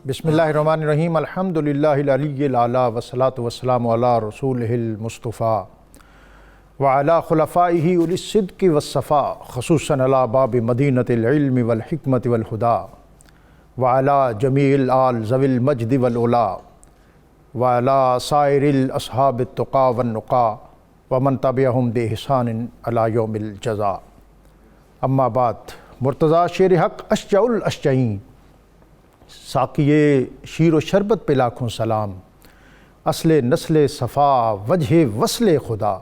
بسم اللہ الرحمن الرحیم الحمدللہ العلی الاعلیٰ والصلاة والسلام علی رسولہ المصطفیٰ وعلی خلفائہ اولی الصدق والصفاء خصوصاً علی باب مدینۃ العلم والحکمت والہدیٰ وعلی جمیع الآل ذوی المجد والعلا وعلی سائر الاصحاب التقیٰ والنقیٰ ومن تبعہم بإحسان الی یوم الجزاء. اما بعد. مرتضیٰ شیر حق اشجع الاشجعین، ساقیِ شیر و شربت پہ لاکھوں سلام، اصل نسل صفا وجہ وصل خدا،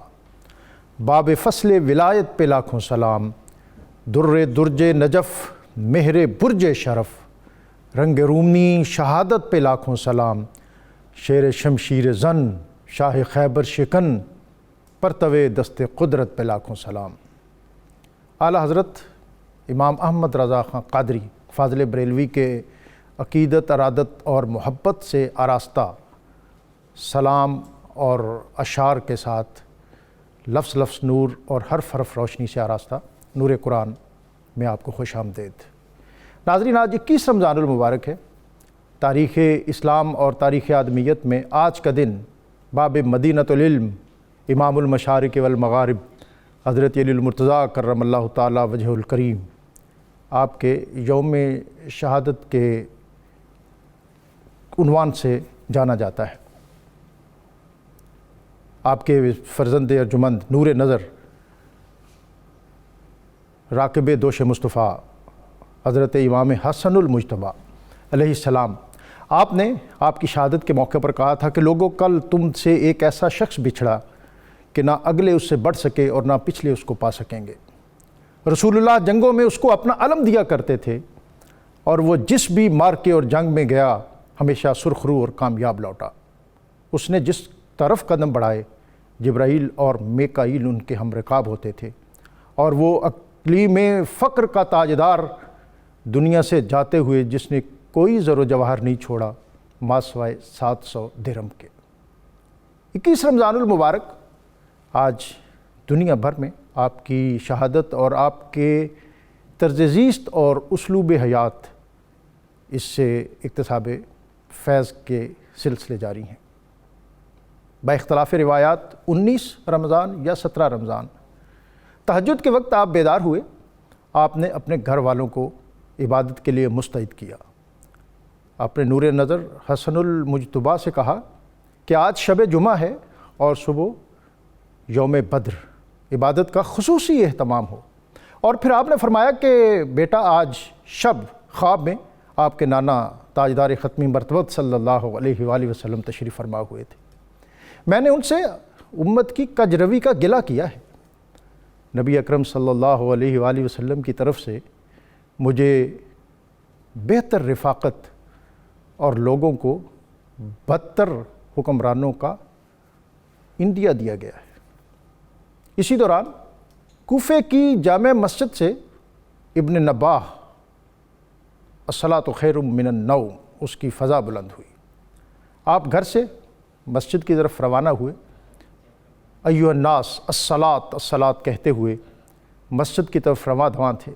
باب فصل ولایت پہ لاکھوں سلام، در درج نجف مہر برج شرف، رنگ رومی شہادت پہ لاکھوں سلام، شیر شمشیر زن شاہ خیبر شکن، پرتوے دست قدرت پہ لاکھوں سلام. اعلیٰ حضرت امام احمد رضا خان قادری فاضل بریلوی کے عقیدت، ارادت اور محبت سے آراستہ سلام اور اشعار کے ساتھ لفظ لفظ نور اور حرف حرف روشنی سے آراستہ نور قرآن میں آپ کو خوش آمدید. ناظرین، آج 21 رمضان المبارک ہے. تاریخ اسلام اور تاریخ آدمیت میں آج کا دن باب مدینۃ العلم امام المشارق والمغارب حضرت علی المرتضیٰ کرم اللہ تعالی وجہ الکریم آپ کے یوم شہادت کے عنوان سے جانا جاتا ہے. آپ کے فرزند ارجمند نور نظر راکب دوش مصطفیٰ حضرت امام حسن المجتبیٰ علیہ السلام، آپ نے آپ کی شہادت کے موقع پر کہا تھا کہ لوگوں، کل تم سے ایک ایسا شخص بچھڑا کہ نہ اگلے اس سے بڑھ سکے اور نہ پچھلے اس کو پا سکیں گے. رسول اللہ جنگوں میں اس کو اپنا علم دیا کرتے تھے اور وہ جس بھی مارکے اور جنگ میں گیا ہمیشہ سرخرو اور کامیاب لوٹا. اس نے جس طرف قدم بڑھائے جبرائیل اور میکائیل ان کے ہم رکاب ہوتے تھے، اور وہ اقلیم فقر کا تاجدار دنیا سے جاتے ہوئے جس نے کوئی زر و جواہر نہیں چھوڑا ما سوائے 700 درہم کے. 21 رمضان المبارک آج دنیا بھر میں آپ کی شہادت اور آپ کے طرز زیست اور اسلوب حیات اس سے اکتساب فیض کے سلسلے جاری ہیں. با اختلاف روایات 19 رمضان یا 17 رمضان تہجد کے وقت آپ بیدار ہوئے. آپ نے اپنے گھر والوں کو عبادت کے لیے مستعد کیا. آپ نے نور نظر حسن المجتبیٰ سے کہا کہ آج شب جمعہ ہے اور صبح یوم بدر، عبادت کا خصوصی اہتمام ہو. اور پھر آپ نے فرمایا کہ بیٹا، آج شب خواب میں آپ کے نانا تاجدار ختمی مرتبت صلی اللہ علیہ وآلہ وسلم تشریف فرما ہوئے تھے. میں نے ان سے امت کی کجروی کا گلہ کیا ہے. نبی اکرم صلی اللہ علیہ وآلہ وسلم کی طرف سے مجھے بہتر رفاقت اور لوگوں کو بدتر حکمرانوں کا انڈیا دیا گیا ہے. اسی دوران کوفے کی جامع مسجد سے ابن نباہ الصلاۃ خیر من النوم اس کی فضا بلند ہوئی. آپ گھر سے مسجد کی طرف روانہ ہوئے. ایھا الناس الصلاۃ الصلاۃ کہتے ہوئے مسجد کی طرف رواں دواں تھے.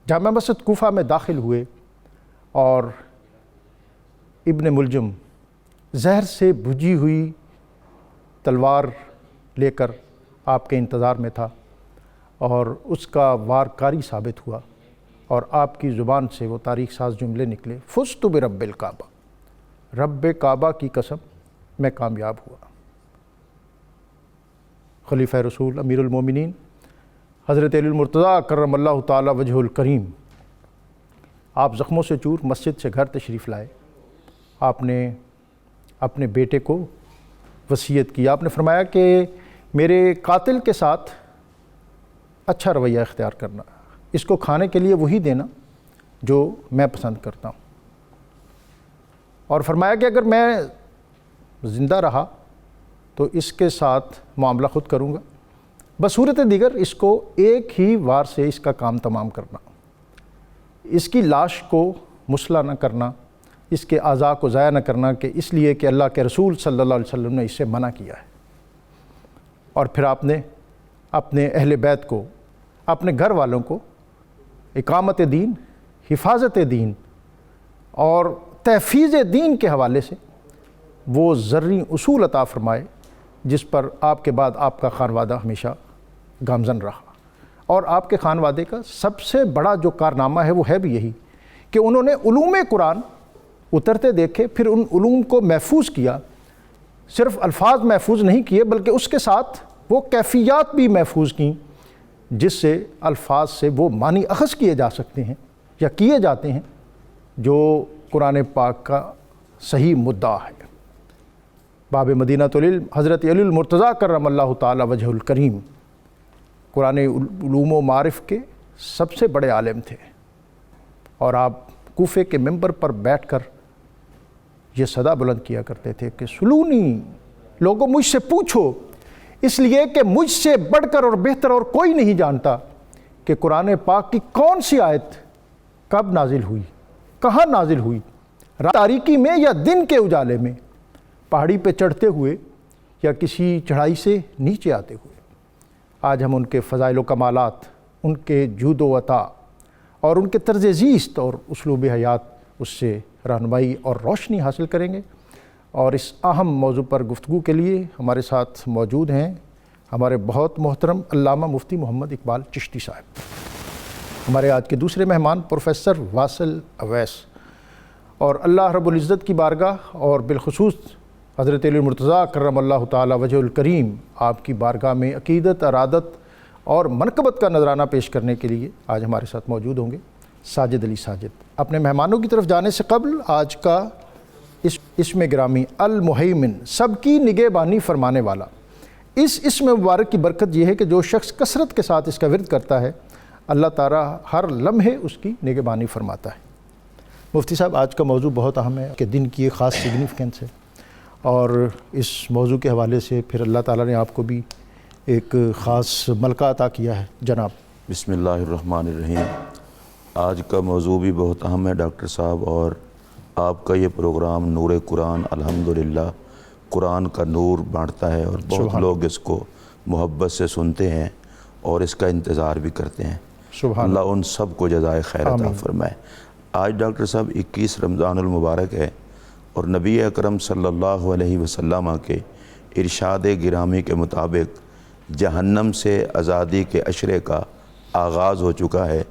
جامع مسجد کوفہ میں داخل ہوئے اور ابن ملجم زہر سے بجھی ہوئی تلوار لے کر آپ کے انتظار میں تھا اور اس کا وار کاری ثابت ہوا اور آپ کی زبان سے وہ تاریخ ساز جملے نکلے، فزت برب الکعبہ، رب کعبہ کی قسم میں کامیاب ہوا. خلیفہ رسول امیر المومنین حضرت علی المرتضیٰ کرم اللہ تعالی وجہ الکریم آپ زخموں سے چور مسجد سے گھر تشریف لائے. آپ نے اپنے بیٹے کو وصیت کی. آپ نے فرمایا کہ میرے قاتل کے ساتھ اچھا رویہ اختیار کرنا، اس کو کھانے کے لیے وہی دینا جو میں پسند کرتا ہوں. اور فرمایا کہ اگر میں زندہ رہا تو اس کے ساتھ معاملہ خود کروں گا، بصورت دیگر اس کو ایک ہی وار سے اس کا کام تمام کرنا، اس کی لاش کو مسلح نہ کرنا، اس کے اعضاء کو ضائع نہ کرنا، کہ اس لیے کہ اللہ کے رسول صلی اللہ علیہ وسلم نے اس سے منع کیا ہے. اور پھر آپ نے اپنے اہل بیت کو، اپنے گھر والوں کو اقامت دین، حفاظت دین اور تحفیظ دین کے حوالے سے وہ زرعی اصول عطا فرمائے جس پر آپ کے بعد آپ کا خانوادہ ہمیشہ گامزن رہا۔ اور آپ کے خانوادے کا سب سے بڑا جو کارنامہ ہے وہ ہے بھی یہی کہ انہوں نے علوم قرآن اترتے دیکھے، پھر ان علوم کو محفوظ کیا، صرف الفاظ محفوظ نہیں کیے بلکہ اس کے ساتھ وہ کیفیات بھی محفوظ کیں جس سے الفاظ سے وہ معنی اخذ کیے جا سکتے ہیں یا کیے جاتے ہیں جو قرآن پاک کا صحیح مدعا ہے۔ باب مدینۃ العلم حضرت علی المرتضیٰ کرم اللہ تعالی وجہ الکریم قرآن علوم و معارف کے سب سے بڑے عالم تھے، اور آپ کوفے کے ممبر پر بیٹھ کر یہ صدا بلند کیا کرتے تھے کہ سلونی، لوگوں مجھ سے پوچھو، اس لیے کہ مجھ سے بڑھ کر اور بہتر اور کوئی نہیں جانتا کہ قرآن پاک کی کون سی آیت کب نازل ہوئی، کہاں نازل ہوئی، تاریکی میں یا دن کے اجالے میں، پہاڑی پہ چڑھتے ہوئے یا کسی چڑھائی سے نیچے آتے ہوئے۔ آج ہم ان کے فضائل و کمالات، ان کے جود و عطا اور ان کے طرز زیست اور اسلوب حیات اس سے رہنمائی اور روشنی حاصل کریں گے۔ اور اس اہم موضوع پر گفتگو کے لیے ہمارے ساتھ موجود ہیں ہمارے بہت محترم علامہ مفتی محمد اقبال چشتی صاحب۔ ہمارے آج کے دوسرے مہمان پروفیسر واصل اویس، اور اللہ رب العزت کی بارگاہ اور بالخصوص حضرت علی المرتضیٰ کرم اللہ تعالی وجہ الکریم آپ کی بارگاہ میں عقیدت، ارادت اور منقبت کا نذرانہ پیش کرنے کے لیے آج ہمارے ساتھ موجود ہوں گے ساجد علی ساجد۔ اپنے مہمانوں کی طرف جانے سے قبل آج کا اسم گرامی المہیمن، سب کی نگہبانی فرمانے والا، اس اسم مبارک کی برکت یہ ہے کہ جو شخص کثرت کے ساتھ اس کا ورد کرتا ہے اللہ تعالیٰ ہر لمحے اس کی نگہبانی فرماتا ہے۔ مفتی صاحب، آج کا موضوع بہت اہم ہے کہ دن کی ایک خاص سگنیفیکنس ہے، اور اس موضوع کے حوالے سے پھر اللہ تعالیٰ نے آپ کو بھی ایک خاص ملکہ عطا کیا ہے۔ جناب بسم اللہ الرحمن الرحیم۔ آج کا موضوع بھی بہت اہم ہے ڈاکٹر صاحب، اور آپ کا یہ پروگرام نور قرآن الحمدللہ قرآن کا نور بانٹتا ہے، اور بہت لوگ اس کو محبت سے سنتے ہیں اور اس کا انتظار بھی کرتے ہیں۔ سبحان اللہ ان سب کو جزائے خیر عطا فرمائے۔ آج ڈاکٹر صاحب 21 رمضان المبارک ہے، اور نبی اکرم صلی اللہ علیہ وسلم کے ارشاد گرامی کے مطابق جہنم سے آزادی کے عشرے کا آغاز ہو چکا ہے،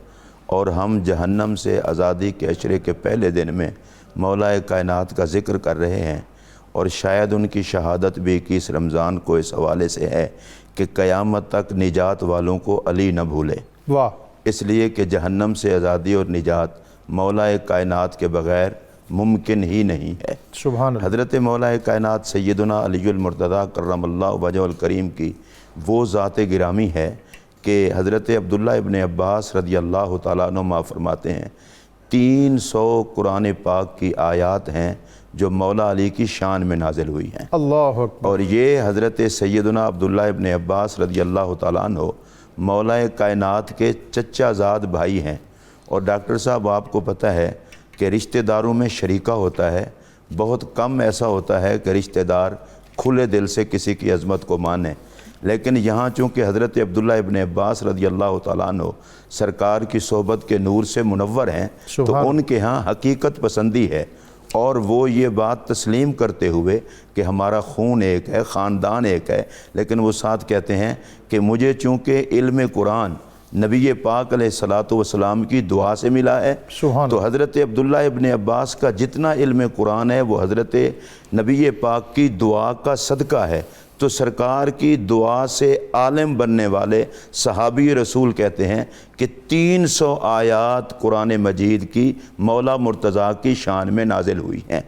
اور ہم جہنم سے آزادی کے عشرے کے پہلے دن میں مولا کائنات کا ذکر کر رہے ہیں، اور شاید ان کی شہادت بھی 21 رمضان کو اس حوالے سے ہے کہ قیامت تک نجات والوں کو علی نہ بھولے۔ واہ! اس لیے کہ جہنم سے آزادی اور نجات مولا کائنات کے بغیر ممکن ہی نہیں ہے۔ سبحان اللہ۔ حضرت مولا کائنات سیدنا علی المرتضیٰ کرم اللہ وجہ الکریم کی وہ ذات گرامی ہے کہ حضرت عبداللہ ابن عباس رضی اللہ تعالیٰ عنہ فرماتے ہیں 300 قرآن پاک کی آیات ہیں جو مولا علی کی شان میں نازل ہوئی ہیں۔ اللہ اکبر۔ اور یہ حضرت سیدنا عبداللہ ابن عباس رضی اللہ تعالیٰ عنہ مولا کائنات کے چچا زاد بھائی ہیں۔ اور ڈاکٹر صاحب آپ کو پتہ ہے کہ رشتہ داروں میں شریکہ ہوتا ہے، بہت کم ایسا ہوتا ہے کہ رشتہ دار کھلے دل سے کسی کی عظمت کو مانیں، لیکن یہاں چونکہ حضرت عبداللہ ابن عباس رضی اللہ تعالیٰ عنہ سرکار کی صحبت کے نور سے منور ہیں، تو ان کے ہاں حقیقت پسندی ہے، اور وہ یہ بات تسلیم کرتے ہوئے کہ ہمارا خون ایک ہے، خاندان ایک ہے، لیکن وہ ساتھ کہتے ہیں کہ مجھے چونکہ علم قرآن نبی پاک علیہ الصلاۃ والسلام کی دعا سے ملا ہے، تو حضرت عبداللہ ابن عباس کا جتنا علم قرآن ہے وہ حضرت نبی پاک کی دعا کا صدقہ ہے۔ تو سرکار کی دعا سے عالم بننے والے صحابی رسول کہتے ہیں کہ 300 آیات قرآن مجید کی مولا مرتضیٰ کی شان میں نازل ہوئی ہیں۔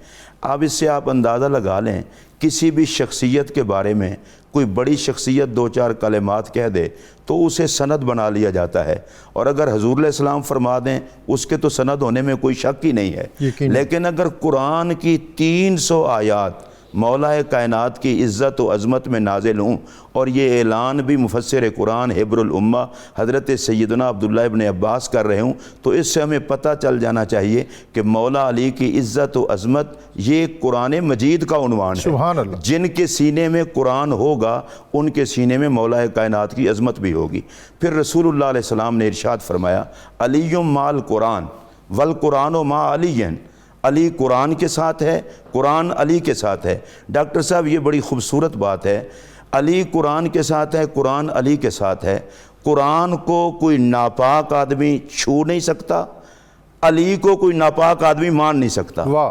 اب اس سے آپ اندازہ لگا لیں، کسی بھی شخصیت کے بارے میں کوئی بڑی شخصیت 2-4 کلمات کہہ دے تو اسے سند بنا لیا جاتا ہے، اور اگر حضور علیہ السلام فرما دیں اس کے تو سند ہونے میں کوئی شک ہی نہیں ہے۔ لیکن اگر قرآن کی 300 آیات مولا کائنات کی عزت و عظمت میں نازل ہوں، اور یہ اعلان بھی مفسر قرآن حبر الامہ حضرت سیدنا عبداللہ ابن عباس کر رہے ہوں، تو اس سے ہمیں پتہ چل جانا چاہیے کہ مولا علی کی عزت و عظمت یہ قرآن مجید کا عنوان ہے۔ سبحان اللہ۔ جن کے سینے میں قرآن ہوگا ان کے سینے میں مولا کائنات کی عظمت بھی ہوگی۔ پھر رسول اللہ علیہ السلام نے ارشاد فرمایا علی مع القرآن والقرآن مع علی، علی قرآن کے ساتھ ہے، قرآن علی کے ساتھ ہے۔ ڈاکٹر صاحب یہ بڑی خوبصورت بات ہے، علی قرآن کے ساتھ ہے، قرآن علی کے ساتھ ہے۔ قرآن کو کوئی ناپاک آدمی چھو نہیں سکتا، علی کو کوئی ناپاک آدمی مان نہیں سکتا۔ واہ،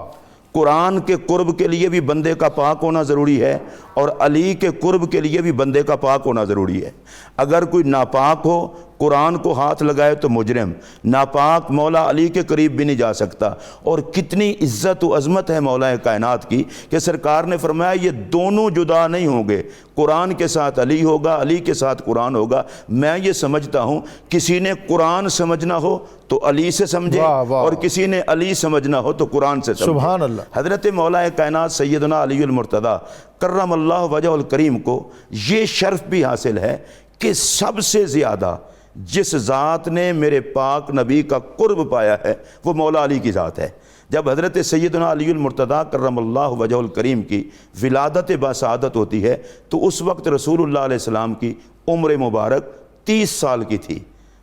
قرآن کے قرب کے لیے بھی بندے کا پاک ہونا ضروری ہے، اور علی کے قرب کے لیے بھی بندے کا پاک ہونا ضروری ہے۔ اگر کوئی ناپاک ہو قرآن کو ہاتھ لگائے تو مجرم، ناپاک مولا علی کے قریب بھی نہیں جا سکتا۔ اور کتنی عزت و عظمت ہے مولا کائنات کی کہ سرکار نے فرمایا یہ دونوں جدا نہیں ہوں گے، قرآن کے ساتھ علی ہوگا، علی کے ساتھ قرآن ہوگا۔ میں یہ سمجھتا ہوں کسی نے قرآن سمجھنا ہو تو علی سے سمجھے، واہ واہ، اور کسی نے علی سمجھنا ہو تو قرآن سے سمجھے۔ سبحان اللہ۔ حضرت مولا کائنات سیدنا علی المرتضیٰ کرم اللہ وجہ الکریم کو یہ شرف بھی حاصل ہے کہ سب سے زیادہ جس ذات نے میرے پاک نبی کا قرب پایا ہے وہ مولا علی کی ذات ہے۔ جب حضرت سیدنا علی المرتضیٰ کرم اللہ وجہ الکریم کی ولادت باسعادت ہوتی ہے تو اس وقت رسول اللہ علیہ السلام کی عمر مبارک 30 سال کی تھی،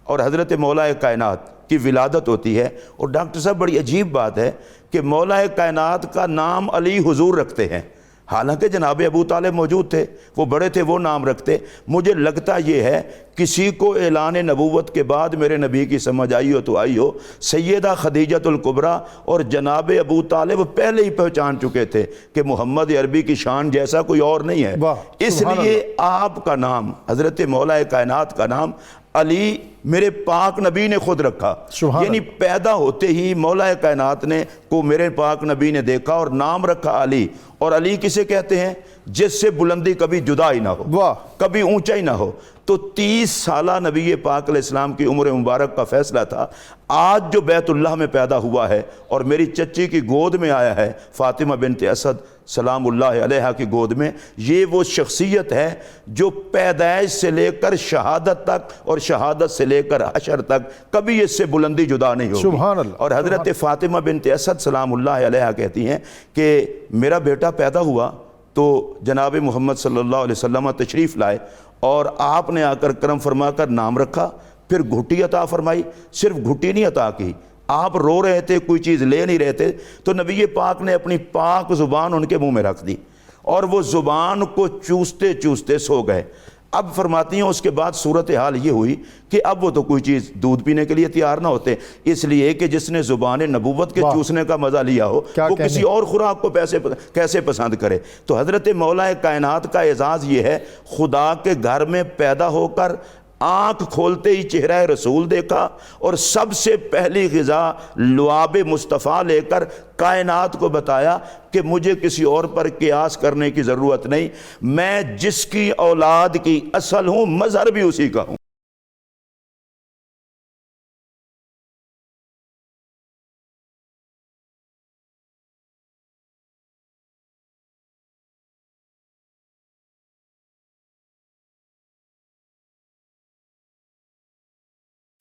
اور حضرت مولا کائنات کی ولادت ہوتی ہے۔ اور ڈاکٹر صاحب بڑی عجیب بات ہے کہ مولا کائنات کا نام علی حضور رکھتے ہیں، حالانکہ جناب ابو طالب موجود تھے، وہ بڑے تھے، وہ نام رکھتے۔ مجھے لگتا یہ ہے کسی کو اعلان نبوت کے بعد میرے نبی کی سمجھ آئی ہو تو آئی ہو، سیدہ خدیجۃ الکبریٰ اور جناب ابو طالب پہلے ہی پہچان چکے تھے کہ محمد عربی کی شان جیسا کوئی اور نہیں ہے۔ واہ، اس سبحان لیے آپ کا نام، حضرت مولا کائنات کا نام علی میرے پاک نبی نے خود رکھا، سبحان یعنی پیدا ہوتے ہی مولا کائنات نے کو میرے پاک نبی نے دیکھا اور نام رکھا علی۔ اور علی کسے کہتے ہیں؟ جس سے بلندی کبھی جدا ہی نہ ہو، واہ، کبھی اونچا ہی نہ ہو۔ تو 30 سالہ نبی پاک علیہ السلام کی عمر مبارک کا فیصلہ تھا۔ آج جو بیت اللہ میں پیدا ہوا ہے اور میری چچی کی گود میں آیا ہے، فاطمہ بنت اسد سلام اللہ علیہا کی گود میں، یہ وہ شخصیت ہے جو پیدائش سے لے کر شہادت تک اور شہادت سے لے کر حشر تک کبھی اس سے بلندی جدا نہیں ہوگی۔ سبحان اللہ۔ اور حضرت فاطمہ بنت اسد سلام اللہ علیہا کہتی ہیں کہ میرا بیٹا پیدا ہوا تو جناب محمد صلی اللہ علیہ وسلم تشریف لائے، اور آپ نے آ کر کرم فرما کر نام رکھا، پھر گھٹی عطا فرمائی۔ صرف گھٹی نہیں عطا کی، آپ رو رہے تھے، کوئی چیز لے نہیں رہے تھے، تو نبی پاک نے اپنی پاک زبان ان کے منہ میں رکھ دی، اور وہ زبان کو چوستے چوستے سو گئے۔ اب فرماتی ہیں اس کے بعد صورتحال یہ ہوئی کہ اب وہ تو کوئی چیز دودھ پینے کے لیے تیار نہ ہوتے، اس لیے کہ جس نے زبان نبوت کے چوسنے کا مزہ لیا ہو وہ کسی اور خوراک کو کیسے پسند کرے۔ تو حضرت مولا کائنات کا اعزاز یہ ہے، خدا کے گھر میں پیدا ہو کر آنکھ کھولتے ہی چہرہ رسول دیکھا، اور سب سے پہلی غذا لعاب مصطفیٰ لے کر کائنات کو بتایا کہ مجھے کسی اور پر قیاس کرنے کی ضرورت نہیں، میں جس کی اولاد کی اصل ہوں مظہر بھی اسی کا ہوں۔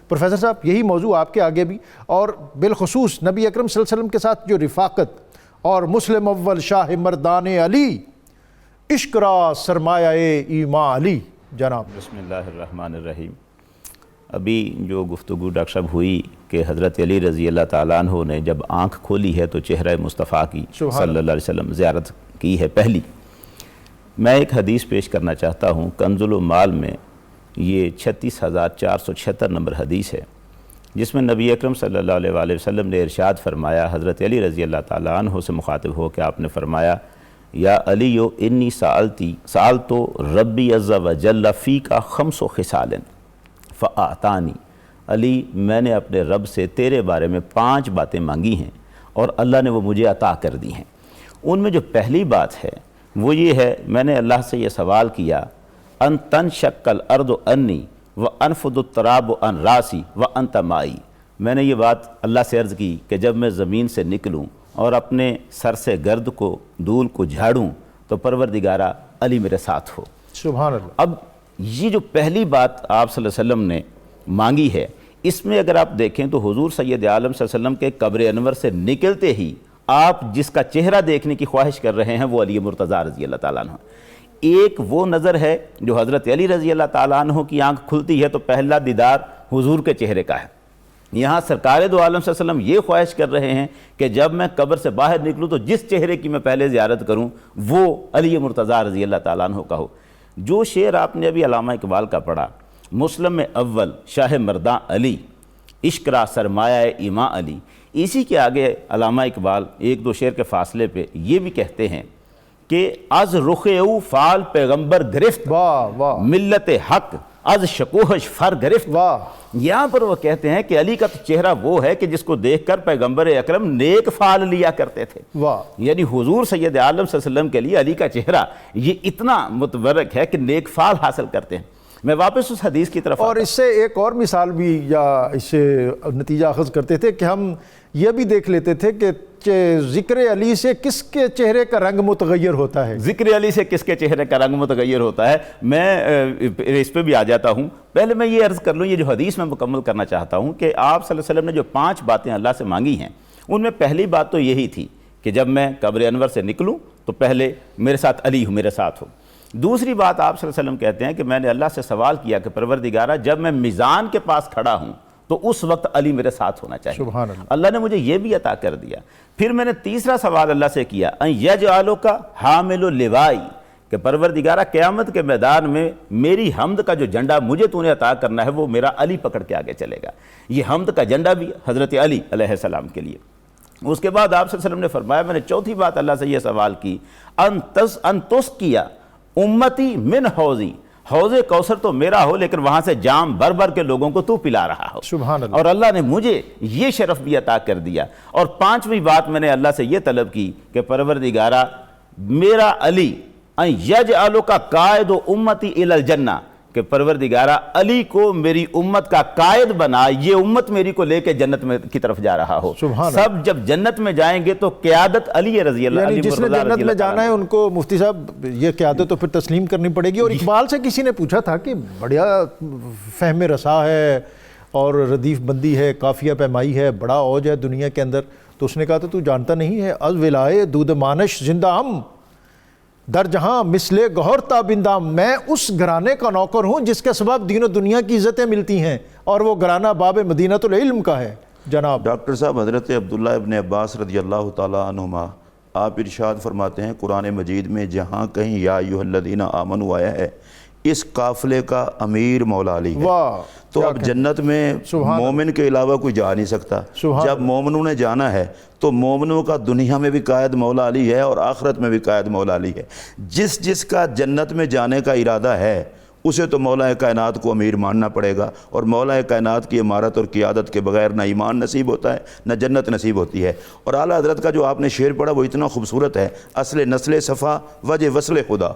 پروفیسر صاحب یہی موضوع آپ کے آگے بھی، اور بالخصوص نبی اکرم صلی اللہ علیہ وسلم کے ساتھ جو رفاقت، اور مسلم اول شاہ مردان علی، عشق را سرمایہ ایمان علی۔ جناب بسم اللہ الرحمن الرحیم۔ ابھی جو گفتگو ڈاکٹر صاحب ہوئی کہ حضرت علی رضی اللہ تعالیٰ عنہ نے جب آنکھ کھولی ہے تو چہرہ مصطفیٰ کی صلی اللہ علیہ وسلم زیارت کی ہے پہلی۔ میں ایک حدیث پیش کرنا چاہتا ہوں، کنز العمال میں یہ 36,476 نمبر حدیث ہے، جس میں نبی اکرم صلی اللہ علیہ وآلہ وسلم نے ارشاد فرمایا، حضرت علی رضی اللہ تعالیٰ عنہ سے مخاطب ہو کہ آپ نے فرمایا، یا علی انی سألتو ربی عز وجل فیکا 5 خصال فاعطانی۔ علی میں نے اپنے رب سے تیرے بارے میں 5 باتیں مانگی ہیں اور اللہ نے وہ مجھے عطا کر دی ہیں۔ ان میں جو پہلی بات ہے وہ یہ ہے، میں نے اللہ سے یہ سوال کیا، ان تنشق الارض انی وانفض التراب عن راسی وانت مائی۔ میں نے یہ بات اللہ سے عرض کی کہ جب میں زمین سے نکلوں اور اپنے سر سے گرد کو دھول کو جھاڑوں تو پروردگارہ علی میرے ساتھ ہو۔ سبحان اللہ۔ اب یہ جو پہلی بات آپ صلی اللہ علیہ وسلم نے مانگی ہے، اس میں اگر آپ دیکھیں تو حضور سید عالم صلی اللہ علیہ وسلم کے قبر انور سے نکلتے ہی آپ جس کا چہرہ دیکھنے کی خواہش کر رہے ہیں وہ علی مرتضیٰ رضی اللہ تعالیٰ عنہ۔ ایک وہ نظر ہے جو حضرت علی رضی اللہ تعالیٰ عنہ کی آنکھ کھلتی ہے تو پہلا دیدار حضور کے چہرے کا ہے، یہاں سرکار دو عالم صلی اللہ علیہ وسلم یہ خواہش کر رہے ہیں کہ جب میں قبر سے باہر نکلوں تو جس چہرے کی میں پہلے زیارت کروں وہ علی مرتضیٰ رضی اللہ تعالیٰ عنہ کا ہو۔ جو شعر آپ نے ابھی علامہ اقبال کا پڑھا، مسلم میں اول شاہ مرداں علی، عشق را سرمایہ ایماں علی، اسی کے آگے علامہ اقبال ایک دو شعر کے فاصلے پہ یہ بھی کہتے ہیں کہ از رخ او فال پیغمبر گرفت، واہ واہ ملت حق از شکوہش فر گرفت۔ واہ، یہاں پر وہ کہتے ہیں کہ علی کا تو چہرہ وہ ہے کہ جس کو دیکھ کر پیغمبر اکرم نیک فال لیا کرتے تھے۔ واہ، یعنی حضور سید عالم صلی اللہ علیہ وسلم کے لیے علی کا چہرہ یہ اتنا متبرک ہے کہ نیک فال حاصل کرتے ہیں۔ میں واپس اس حدیث کی طرف اور اس سے ایک اور مثال بھی یا اس سے نتیجہ اخذ کرتے تھے کہ ہم یہ بھی دیکھ لیتے تھے کہ ذکر علی سے کس کے چہرے کا رنگ متغیر ہوتا ہے۔ ذکر علی سے کس کے چہرے کا رنگ متغیر ہوتا ہے، میں اس پہ بھی آ جاتا ہوں۔ پہلے میں یہ عرض کر لوں، یہ جو حدیث میں مکمل کرنا چاہتا ہوں کہ آپ صلی اللہ علیہ وسلم نے جو 5 باتیں اللہ سے مانگی ہیں، ان میں پہلی بات تو یہی تھی کہ جب میں قبر انور سے نکلوں تو پہلے میرے ساتھ علی ہو، میرے ساتھ ہو۔ دوسری بات آپ صلی اللہ علیہ وسلم کہتے ہیں کہ میں نے اللہ سے سوال کیا کہ پروردگارہ جب میں میزان کے پاس کھڑا ہوں تو اس وقت علی میرے ساتھ ہونا چاہیے۔ سبحان اللہ۔ اللہ نے مجھے یہ بھی عطا کر دیا۔ پھر میں نے تیسرا سوال اللہ سے کیا ان یجعلک حامل اللواء، کہ پروردگارہ قیامت کے میدان میں میری حمد کا جو جھنڈا مجھے تو نے عطا کرنا ہے وہ میرا علی پکڑ کے آگے چلے گا۔ یہ حمد کا جھنڈا بھی حضرت علی علیہ السلام کے لیے۔ اس کے بعد آپ صلی اللہ علیہ وسلم نے فرمایا، میں نے چوتھی بات اللہ سے یہ سوال کی ان تسقیا امتی من حوضی، حوض کوثر تو میرا ہو لیکن وہاں سے جام بھر بھر کے لوگوں کو تو پلا رہا ہو۔ سبحان اللہ۔ اور اللہ نے مجھے یہ شرف بھی عطا کر دیا۔ اور 5ویں بات میں نے اللہ سے یہ طلب کی کہ پروردگارہ میرا علی ان یجعلک قائد امتی الی الجنہ، کہ پروردگارہ علی کو میری امت کا قائد بنا، یہ امت میری کو لے کے جنت میں کی طرف جا رہا ہو۔ سبحان اللہ۔ سب جب جنت میں جائیں گے تو قیادت علی رضی اللہ یعنی علی جس نے مرتضیٰ جنت رضی میں اللہ جانا ہے ان کو مفتی صاحب یہ قیادت تو پھر تسلیم کرنی پڑے گی۔ اور اقبال سے کسی نے پوچھا تھا کہ بڑھیا فہم رسا ہے اور ردیف بندی ہے، قافیہ پیمائی ہے، بڑا اوج ہے دنیا کے اندر، تو اس نے کہا تو جانتا نہیں ہے از ولائے دود مانش زندہ ہم در جہاں مثل گہر تابندہ، میں اس گھرانے کا نوکر ہوں جس کے سبب دین و دنیا کی عزتیں ملتی ہیں، اور وہ گھرانہ باب مدینۃ العلم کا ہے۔ جناب ڈاکٹر صاحب، حضرت عبداللہ ابن عباس رضی اللہ تعالیٰ عنہما آپ ارشاد فرماتے ہیں قرآن مجید میں جہاں کہیں یا ایھا الذین آمنوا آیا ہے اس قافلے کا امیر مولا علی ہے۔ واہ، تو اب جنت میں مومن کے علاوہ کوئی جا نہیں سکتا۔ جب مومنوں نے جانا ہے تو مومنوں کا دنیا میں بھی قائد مولا علی ہے اور آخرت میں بھی قائد مولا علی ہے۔ جس کا جنت میں جانے کا ارادہ ہے اسے تو مولا کائنات کو امیر ماننا پڑے گا، اور مولا کائنات کی امارت اور قیادت کے بغیر نہ ایمان نصیب ہوتا ہے نہ جنت نصیب ہوتی ہے۔ اور اعلیٰ حضرت کا جو آپ نے شعر پڑھا وہ اتنا خوبصورت ہے، اصل نسل صفا وجہ وصل خدا۔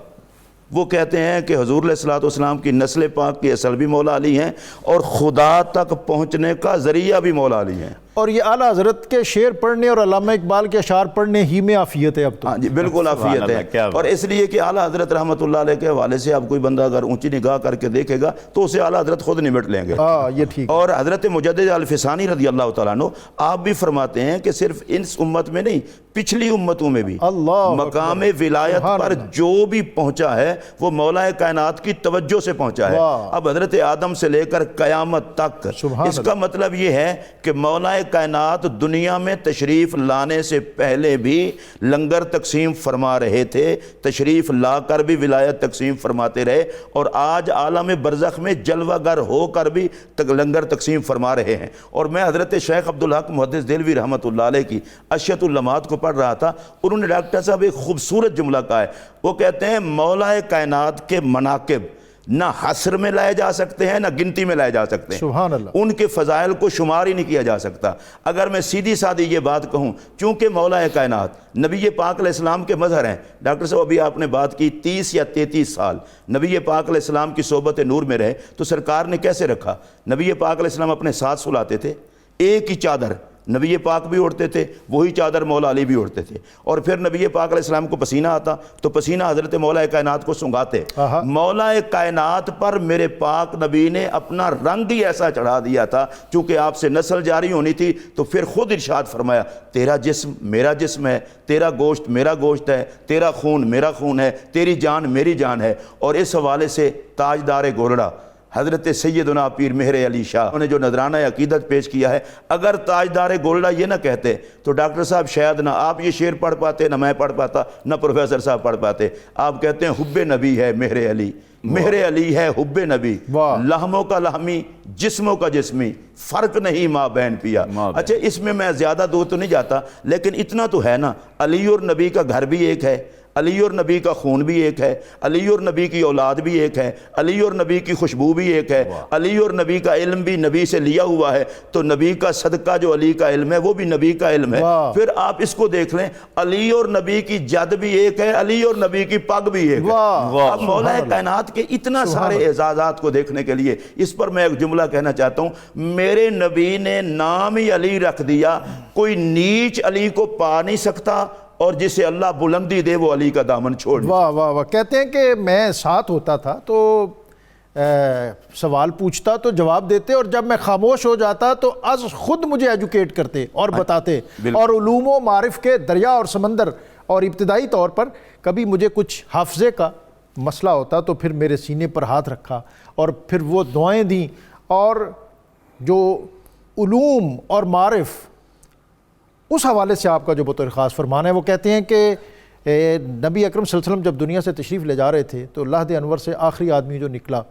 وہ کہتے ہیں کہ حضور علیہ الصلوۃ والسلام کی نسل پاک کی اصل بھی مولا علی ہیں اور خدا تک پہنچنے کا ذریعہ بھی مولا علی ہیں۔ اور یہ اعلیٰ حضرت کے شعر پڑھنے اور علامہ اقبال کے اشعار پڑھنے ہی میں عافیت ہے اب تو۔ ہاں جی بالکل عافیت ہے، اور اس لیے کہ اعلیٰ حضرت رحمۃ اللہ علیہ کے حوالے سے اب کوئی بندہ اگر اونچی نگاہ کر کے دیکھے گا تو اسے اعلیٰ حضرت خود نمٹ لیں گے۔ یہ ٹھیک۔ اور حضرت مجدد الفسانی رضی اللہ تعالیٰ عنہ آپ بھی فرماتے ہیں کہ صرف اس امت میں نہیں پچھلی امتوں میں بھی مقام ولایت پر جو بھی پہنچا ہے وہ مولا کائنات کی توجہ سے پہنچا ہے۔ اب حضرت آدم سے لے کر قیامت تک، اس کا مطلب یہ ہے کہ مولا کائنات دنیا میں تشریف لانے سے پہلے بھی لنگر تقسیم فرما رہے تھے، تشریف لا کر بھی ولایت تقسیم فرماتے رہے، اور آج عالم برزخ میں جلوہ گر ہو کر بھی لنگر تقسیم فرما رہے ہیں۔ اور میں حضرت شیخ عبدالحق محدث دہلوی رحمۃ اللہ علیہ کی اشیۃ اللمعات کو پڑھ رہا تھا، انہوں نے ڈاکٹر صاحب ایک خوبصورت جملہ کہا ہے۔ وہ کہتے ہیں مولا کائنات کے مناقب نہ حصر میں لائے جا سکتے ہیں نہ گنتی میں لائے جا سکتے ہیں، سبحان اللہ۔ ان کے فضائل کو شمار ہی نہیں کیا جا سکتا۔ اگر میں سیدھی سادھی یہ بات کہوں، چونکہ مولا کائنات نبی پاک علیہ السلام کے مظہر ہیں۔ ڈاکٹر صاحب ابھی آپ نے بات کی 30 یا 33 سال نبی پاک علیہ السلام کی صحبت نور میں رہے، تو سرکار نے کیسے رکھا؟ نبی پاک علیہ السلام اپنے ساتھ سلاتے تھے، ایک ہی چادر نبی پاک بھی اوڑھتے تھے، وہی چادر مولا علی بھی اوڑھتے تھے، اور پھر نبی پاک علیہ السلام کو پسینہ آتا تو پسینہ حضرت مولا کائنات کو سنگاتے۔ مولا کائنات پر میرے پاک نبی نے اپنا رنگ ہی ایسا چڑھا دیا تھا، چونکہ آپ سے نسل جاری ہونی تھی، تو پھر خود ارشاد فرمایا تیرا جسم میرا جسم ہے، تیرا گوشت میرا گوشت ہے، تیرا خون میرا خون ہے، تیری جان میری جان ہے۔ اور اس حوالے سے تاجدار گولڑا حضرت سیدنا پیر مہر علی شاہ انہوں نے جو نذرانہ عقیدت پیش کیا ہے، اگر تاجدار گولڈا یہ نہ کہتے تو ڈاکٹر صاحب شاید نہ آپ یہ شعر پڑھ پاتے، نہ میں پڑھ پاتا، نہ پروفیسر صاحب پڑھ پاتے۔ آپ کہتے ہیں حب نبی ہے مہر علی، مہر علی ہے حب نبی، لحموں کا لحمی جسموں کا جسمی، فرق نہیں ماں بہن پیا۔ اچھا اس میں زیادہ دور تو نہیں جاتا، لیکن اتنا تو ہے نا، علی اور نبی کا گھر بھی ایک ہے، علی اور نبی کا خون بھی ایک ہے، علی اور نبی کی اولاد بھی ایک ہے، علی اور نبی کی خوشبو بھی ایک ہے، علی اور نبی کا علم بھی نبی سے لیا ہوا ہے، تو نبی کا صدقہ جو علی کا علم ہے وہ بھی نبی کا علم ہے۔ پھر آپ اس کو دیکھ لیں، علی اور نبی کی جد بھی ایک ہے، علی اور نبی کی پگ بھی ایک ہے۔ اب مولا کائنات کے اتنا سارے اعزازات کو دیکھنے کے لیے اس پر میں ایک جملہ کہنا چاہتا ہوں، میرے نبی نے نام ہی علی رکھ دیا، کوئی نیچ علی کو پا نہیں سکتا، اور جسے اللہ بلندی دے وہ علی کا دامن چھوڑ دے۔ واہ واہ واہ۔ کہتے ہیں کہ میں ساتھ ہوتا تھا تو سوال پوچھتا تو جواب دیتے، اور جب میں خاموش ہو جاتا تو از خود مجھے ایجوکیٹ کرتے اور بتاتے، اور علوم و معارف کے دریا اور سمندر، اور ابتدائی طور پر کبھی مجھے کچھ حافظے کا مسئلہ ہوتا تو پھر میرے سینے پر ہاتھ رکھا اور پھر وہ دعائیں دیں، اور جو علوم اور معارف اس حوالے سے آپ کا جو بطور خاص فرمان ہے، وہ کہتے ہیں کہ نبی اکرم صلی اللہ علیہ وسلم جب دنیا سے تشریف لے جا رہے تھے تو لحد انور سے آخری آدمی جو نکلا،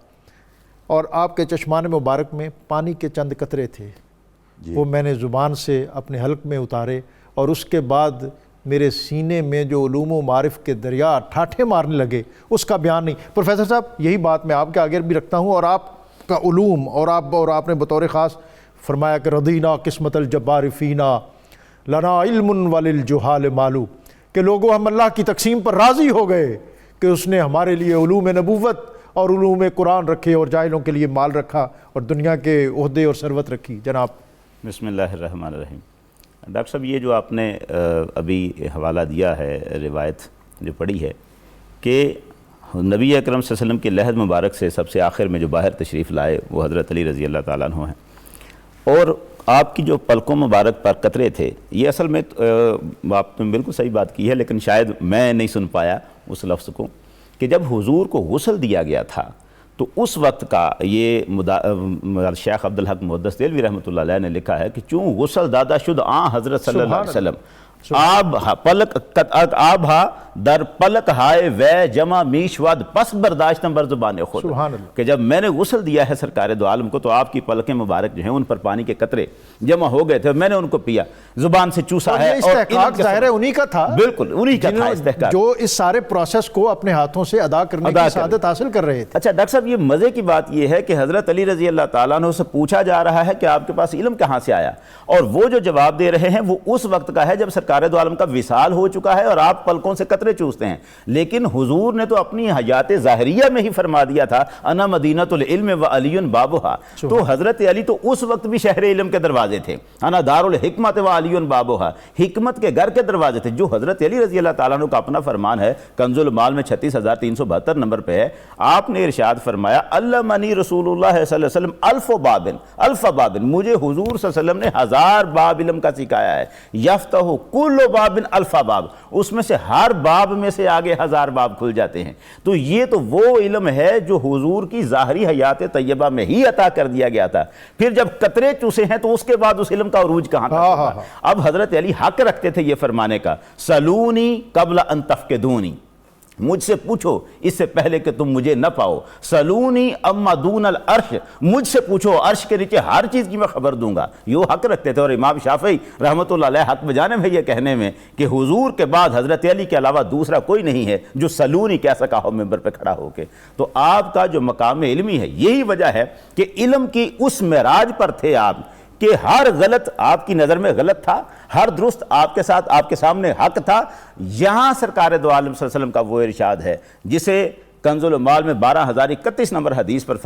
اور آپ کے چشمان مبارک میں پانی کے چند قطرے تھے، وہ میں نے زبان سے اپنے حلق میں اتارے، اور اس کے بعد میرے سینے میں جو علوم و معارف کے دریا ٹھاٹھے مارنے لگے، اس کا بیان نہیں۔ پروفیسر صاحب یہی بات میں آپ کے آگے بھی رکھتا ہوں، اور آپ کا علوم اور آپ نے بطور خاص فرمایا کہ رضینا قسمت الجبار فینا لنا علم وللجہال مالو، کہ لوگوں ہم اللہ کی تقسیم پر راضی ہو گئے کہ اس نے ہمارے لیے علوم نبوت اور علوم قرآن رکھے، اور جاہلوں کے لیے مال رکھا اور دنیا کے عہدے اور ثروت رکھی۔ جناب بسم اللہ الرحمن الرحیم۔ ڈاکٹر صاحب یہ جو آپ نے ابھی حوالہ دیا ہے، روایت جو پڑھی ہے کہ نبی اکرم صلی اللہ علیہ وسلم کی لحد مبارک سے سب سے آخر میں جو باہر تشریف لائے وہ حضرت علی رضی اللہ تعالیٰ عنہ ہیں، اور آپ کی جو پلکوں مبارک پر قطرے تھے، یہ اصل میں آپ نے بالکل صحیح بات کی ہے، لیکن شاید میں نہیں سن پایا اس لفظ کو، کہ جب حضور کو غسل دیا گیا تھا تو اس وقت کا یہ شیخ عبدالحق محدث دہلوی رحمۃ اللہ علیہ نے لکھا ہے کہ چون غسل دادا شد حضرت صلی اللہ علیہ وسلم آب ہا در پلک ہائے وے جمع میش ود پس برداشتم بر زبان خود، کہ جب میں نے غسل دیا ہے سرکار دو عالم کو تو آپ کی پلکیں مبارک جو ہیں ان پر پانی کے قطرے جمع ہو گئے تھے، میں نے ان کو پیا، زبان سے چوسا ہے، اور استحقاق ظاہر ہے انہی کا تھا، بالکل انہی کا تھا استحقاق، جو اس سارے پروسیس کو اپنے ہاتھوں سے ادا کرنے کی سعادت حاصل کر رہے تھے۔ اچھا ڈاکٹر صاحب یہ مزے کی بات یہ ہے کہ حضرت علی رضی اللہ تعالیٰ عنہ سے پوچھا جا رہا ہے کہ آپ کے پاس علم کہاں سے آیا، اور وہ جو جواب دے رہے ہیں وہ اس وقت کا ہے جب سرکار دو عالم کا وصال ہو چکا ہے اور آپ پلکوں سے قطرے چوستے ہیں، لیکن حضور نے تو اپنی حیات ظاہریہ میں ہی فرما دیا تھا انا مدینۃ العلم و علی بابھا، تو حضرت علی تو اس وقت بھی شہر علم کے دروازے تھے، انا دار الحکمت و علی بابھا، حکمت کے گھر کے دروازے تھے، جو حضرت علی رضی اللہ تعالیٰ عنہ کا اپنا فرمان ہے، کنز المال میں 36,372 نمبر پہ ہے، آپ نے ارشاد فرمایا علمنی رسول اللہ صلی اللہ علیہ وسلم الف بابن، مجھے حضور صلی اللہ علیہ وسلم نے 1000 باب علم کا سکھایا ہے، یفتح کل باب الف باب، اس میں سے ہر باب میں سے آگے 1000 باب کھل جاتے ہیں، تو یہ تو وہ علم ہے جو حضور کی ظاہری حیات طیبہ میں ہی عطا کر دیا گیا تھا، پھر جب قطرے چوسے ہیں تو اس کے بعد اس علم کا عروج کہاں تک ہوگا؟ اب حضرت علی حق رکھتے تھے یہ فرمانے کا، سلونی قبل ان تفقدونی، مجھ سے پوچھو اس سے پہلے کہ تم مجھے نہ پاؤ، سلونی اما دون العرش، مجھ سے پوچھو عرش کے نیچے ہر چیز کی میں خبر دوں گا، یہ حق رکھتے تھے۔ اور امام شافعی رحمۃ اللہ علیہ حق بجانب ہے یہ کہنے میں کہ حضور کے بعد حضرت علی کے علاوہ دوسرا کوئی نہیں ہے جو سلونی کہہ سکا ہو ممبر پہ کھڑا ہو کے، تو آپ کا جو مقام علمی ہے یہی وجہ ہے کہ علم کی اس معراج پر تھے آپ کہ ہر غلط آپ کی نظر میں غلط تھا، ہر درست آپ کے ساتھ آپ کے سامنے حق تھا۔ یہاں سرکار دو عالم صلی اللہ علیہ وسلم کا وہ ارشاد ہے جسے کنز المال میں 12031 نمبر حدیث پر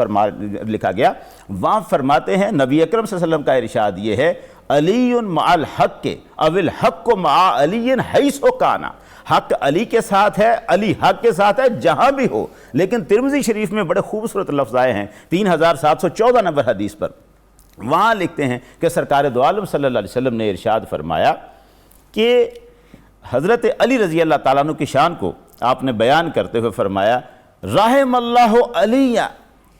لکھا گیا، وہاں فرماتے ہیں نبی اکرم صلی اللہ علیہ وسلم کا ارشاد یہ ہے علی مع الحق او الحق مع علی حیث کانا، حق علی کے ساتھ ہے، علی حق کے ساتھ ہے جہاں بھی ہو۔ لیکن ترمذی شریف میں بڑے خوبصورت لفظ آئے ہیں 3714 نمبر حدیث پر، وہاں لکھتے ہیں کہ سرکار دو عالم صلی اللہ علیہ وسلم نے ارشاد فرمایا کہ حضرت علی رضی اللہ تعالیٰ عنہ کی شان کو آپ نے بیان کرتے ہوئے فرمایا رحم اللہ علی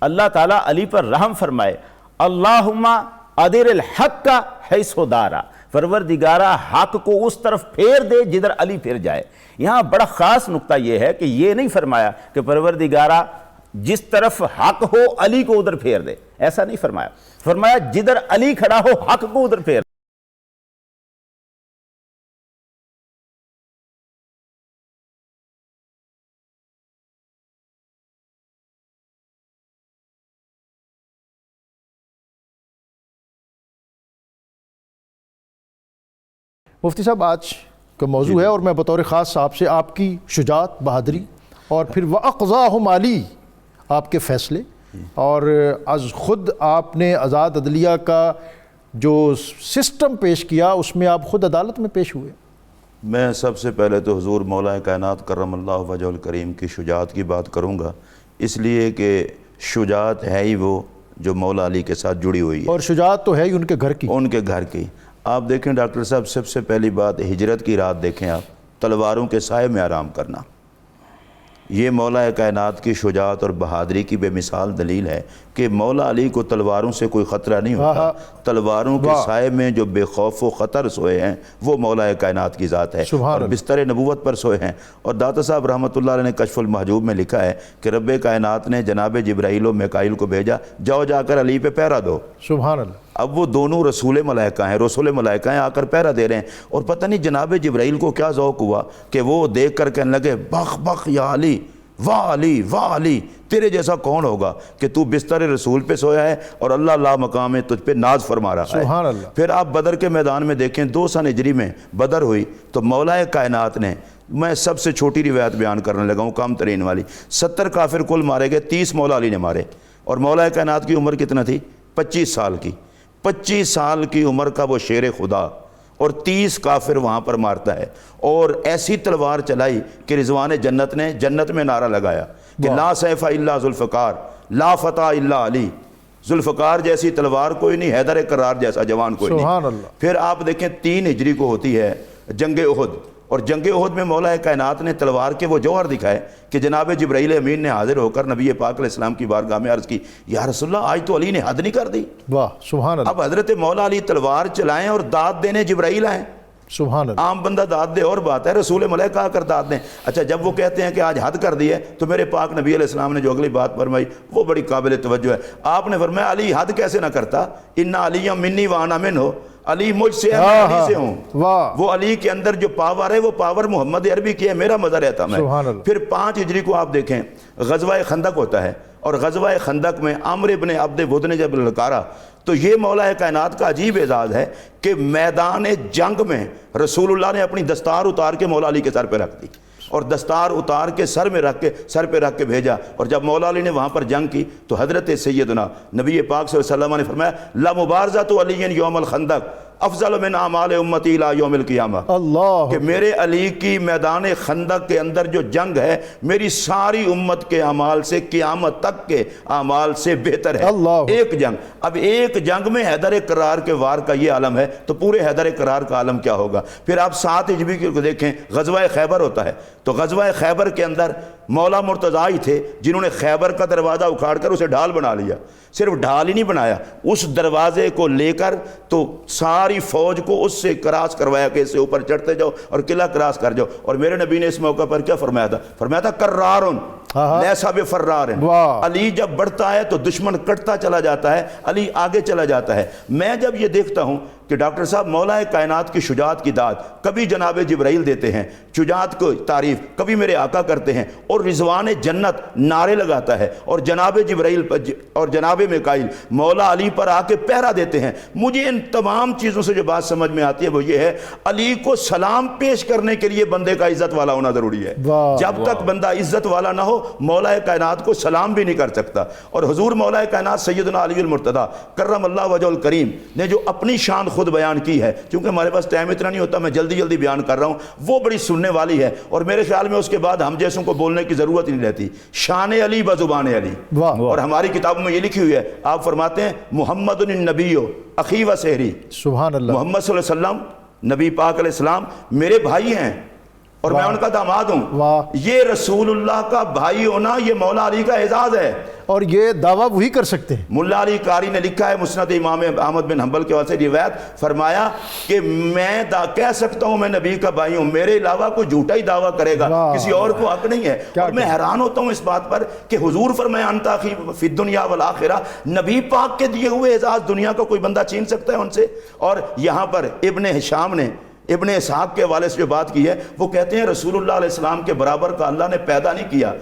اللہ تعالیٰ علی پر رحم فرمائے، اللہم ادر الحق کا حیث دارا، پروردگارہ حق کو اس طرف پھیر دے جدھر علی پھر جائے۔ یہاں بڑا خاص نقطہ یہ ہے کہ یہ نہیں فرمایا کہ پروردگارہ جس طرف حق ہو علی کو ادھر پھیر دے، ایسا نہیں فرمایا، فرمایا جدھر علی کھڑا ہو حق کو ادھر پھیر دے۔ مفتی صاحب آج کا موضوع ہے اور میں بطور خاص آپ سے آپ کی شجاعت، بہادری اور پھر وَأَقْضَاهُمْ عَلِي آپ کے فیصلے، اور از خود آپ نے آزاد عدلیہ کا جو سسٹم پیش کیا اس میں آپ خود عدالت میں پیش ہوئے۔ میں سب سے پہلے تو حضور مولا کائنات کرم اللہ وجہ الکریم کی شجاعت کی بات کروں گا، اس لیے کہ شجاعت ہے ہی وہ جو مولا علی کے ساتھ جڑی ہوئی ہے، اور شجاعت تو ہے ہی ان کے گھر کی، ان کے گھر کی۔ آپ دیکھیں ڈاکٹر صاحب، سب سے پہلی بات ہجرت کی رات دیکھیں آپ، تلواروں کے سائے میں آرام کرنا، یہ مولا کائنات کی شجاعت اور بہادری کی بے مثال دلیل ہے کہ مولا علی کو تلواروں سے کوئی خطرہ نہیں ہوتا، تلواروں کے سائے میں جو بے خوف و خطر سوئے ہیں وہ مولا کائنات کی ذات ہے، اور بستر نبوت پر سوئے ہیں۔ اور داتا صاحب رحمۃ اللہ علیہ نے کشف المحجوب میں لکھا ہے کہ رب کائنات نے جناب جبرائیل و میکائیل کو بھیجا، جاؤ جا کر علی پہ پہرا دو۔ سبحان اللہ۔ اب وہ دونوں رسول ملائکہ ہیں، آ کر پہرا دے رہے ہیں، اور پتہ نہیں جناب جبرائیل کو کیا ذوق ہوا کہ وہ دیکھ کر کہنے لگے بخ بخ یا علی، واہ علی واہ علی، تیرے جیسا کون ہوگا کہ تو بستر رسول پہ سویا ہے اور اللہ لا مقام ہے تجھ پہ ناز فرما رہا ہے۔ سبحان اللہ۔ پھر آپ بدر کے میدان میں دیکھیں، 200 ہجری میں بدر ہوئی تو مولا کائنات نے، میں سب سے چھوٹی روایت بیان کرنے لگا ہوں، کم ترین والی، 70 کافر کل مارے گئے، 30 مولا علی نے مارے، اور مولا کائنات کی عمر کتنا تھی؟ 25 سال کی، 25 سال کی عمر کا وہ شیر خدا، اور 30 کافر وہاں پر مارتا ہے، اور ایسی تلوار چلائی کہ رضوان جنت نے جنت میں نعرہ لگایا کہ لا سیف الا ذوالفقار، لا فتح الا علی، ذوالفقار جیسی تلوار کوئی نہیں، حیدر کرار جیسا جوان کوئی نہیں۔ سبحان اللہ۔ پھر آپ دیکھیں 3 ہجری کو ہوتی ہے جنگ احد، اور جنگ احد میں مولا کائنات نے تلوار کے وہ جوہر دکھائے کہ جناب جبرائیل امین نے حاضر ہو کر نبی پاک علیہ السلام کی بارگاہ میں عرض کی، یا رسول اللہ آج تو علی نے حد نہیں کر دی۔ واہ سبحان اللہ۔ اب حضرت مولا علی تلوار چلائیں اور داد دینے جبرائیل آئیں، سبحان اللہ۔ عام بندہ داد دے اور بات ہے، رسول ملائکہ آ کر داد دیں۔ اچھا جب وہ کہتے ہیں کہ آج حد کر دی ہے تو میرے پاک نبی علیہ السلام نے جو اگلی بات فرمائی وہ بڑی قابل توجہ ہے۔ آپ نے فرمایا علی حد کیسے نہ کرتا، ان علی منی وانا منہ، علی مجھ سے ہے میں علی سے ہوں۔ وہ علی کے اندر جو پاور ہے وہ پاور محمد عربی کی ہے، میرا مزہ رہتا میں۔ پھر 5 ہجری کو آپ دیکھیں غزوہ خندق ہوتا ہے، اور غزوہ خندق میں عمرو بن عبد ود نے جب للکارا تو یہ مولا کائنات کا عجیب اعزاز ہے کہ میدان جنگ میں رسول اللہ نے اپنی دستار اتار کے مولا علی کے سر پہ رکھ دی، اور دستار اتار کے سر پہ رکھ کے بھیجا، اور جب مولا علی نے وہاں پر جنگ کی تو حضرت سیدنا نبی پاک صلی اللہ علیہ وسلم نے فرمایا لا مبارزۃ علی یوم الخندق افضل من اعمال امتی الى یوم القیامہ، اللہ، کہ میرے علی کی میدان خندق کے اندر جو جنگ ہے میری ساری امت کے اعمال سے قیامت تک کے اعمال سے بہتر ہے۔ ایک جنگ، اب ایک جنگ میں حیدر کرار کے وار کا یہ عالم ہے تو پورے حیدر کرار کا عالم کیا ہوگا۔ پھر آپ 7 ہجری کو دیکھیں غزوہ خیبر ہوتا ہے، تو غزوہ خیبر کے اندر مولا مرتضیٰ ہی تھے جنہوں نے خیبر کا دروازہ اکھاڑ کر اسے ڈھال بنا لیا، صرف ڈھال ہی نہیں بنایا، اس دروازے کو لے کر تو ساری فوج کو اس سے کراس کروایا کہ اس سے اوپر چڑھتے جاؤ اور قلعہ کراس کر جاؤ۔ اور میرے نبی نے اس موقع پر کیا فرمایا تھا؟ فرمایا تھا کرارن لیسا بفرار، علی جب بڑھتا ہے تو دشمن کٹتا چلا جاتا ہے، علی آگے چلا جاتا ہے۔ میں جب یہ دیکھتا ہوں کہ ڈاکٹر صاحب مولا کائنات کی شجاعت کی داد کبھی جناب جبرائیل دیتے ہیں، شجاعت کو تعریف کبھی میرے آقا کرتے ہیں، اور رضوان جنت نعرے لگاتا ہے، اور جناب جبرائیل اور جناب میکائیل مولا علی پر آ کے پہرا دیتے ہیں، مجھے ان تمام چیزوں سے جو بات سمجھ میں آتی ہے وہ یہ ہے علی کو سلام پیش کرنے کے لیے بندے کا عزت والا ہونا ضروری ہے۔ جب تک بندہ عزت والا نہ ہو مولا کائنات کو سلام بھی نہیں کر سکتا۔ اور حضور مولا کائنات سیدنا علی المرتضیٰ کرم اللہ وجہ الکریم نے جو اپنی شان خود بیان کی ہے، کیونکہ ہمارے پاس ٹائم اتنا نہیں ہوتا، میں جلدی جلدی بیان کر رہا ہوں، وہ بڑی سننے والی ہے، اور میرے خیال میں اس کے بعد ہم جیسوں کو بولنے کی ضرورت ہی نہیں رہتی۔ شان علی بزبان علی، اور ہماری کتابوں میں یہ لکھی ہوئی ہے، آپ فرماتے ہیں محمد النبی اخی و سحری، سبحان اللہ، محمد صلی اللہ علیہ وسلم نبی پاک علیہ السلام میرے بھائی ہیں اور میں ان کا داماد ہوں. واہ. یہ رسول اللہ کا بھائی ہونا یہ مولا علی کا اعزاز ہے. اور یہ دعویٰ وہی کر سکتے ہیں. ملا علی قاری نے لکھا ہے مسند امام احمد بن حنبل کے واسطے روایت فرمایا کہ میں کہہ سکتا ہوں میں نبی کا بھائی ہوں, میرے علاوہ کوئی جھوٹا ہی دعویٰ کرے گا, کسی اور کو حق نہیں ہے. اور میں حیران ہوتا ہوں اس بات پر کہ حضور فرمایا انت اخی فی الدنیا والآخرہ, نبی پاک کے دیے ہوئے اعزاز دنیا کا کوئی بندہ چھین سکتا ہے ان سے؟ اور یہاں پر ابن ہشام نے ابن اسحاق کے حوالے سے جو بات کی ہے وہ کہتے ہیں رسول اللہ علیہ السلام کے برابر کا اللہ نے پیدا نہیں کیا.